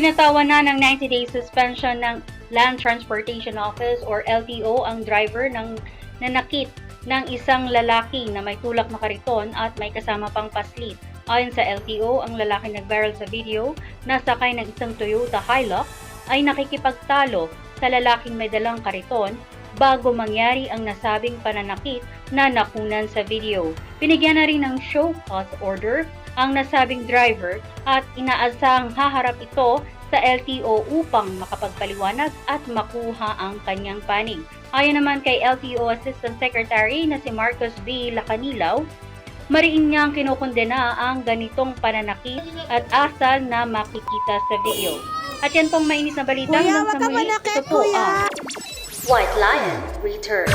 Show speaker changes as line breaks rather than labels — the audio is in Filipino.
Pinatawan na ng 90-day suspension ng Land Transportation Office or LTO ang driver ng nanakit ng isang lalaki na may tulak na kariton at may kasama pang paslit. Ayon sa LTO, ang lalaki nag-viral sa video na sakay ng isang Toyota Hilux ay nakikipagtalo sa lalaking may dalang kariton bago mangyari ang nasabing pananakit na nakunan sa video. Binigyan na rin ng show cause order ang nasabing driver at inaasahang haharap ito sa LTO upang makapagpaliwanag at makuha ang kanyang panig. Ayon naman kay LTO Assistant Secretary na si Marcos V. Lacanilaw, mariin niyang kinukondena ang ganitong pananakit at asal na makikita sa video. At yan pong mainit na balita hanggang sa muli. Ito po ang White Lion Returns.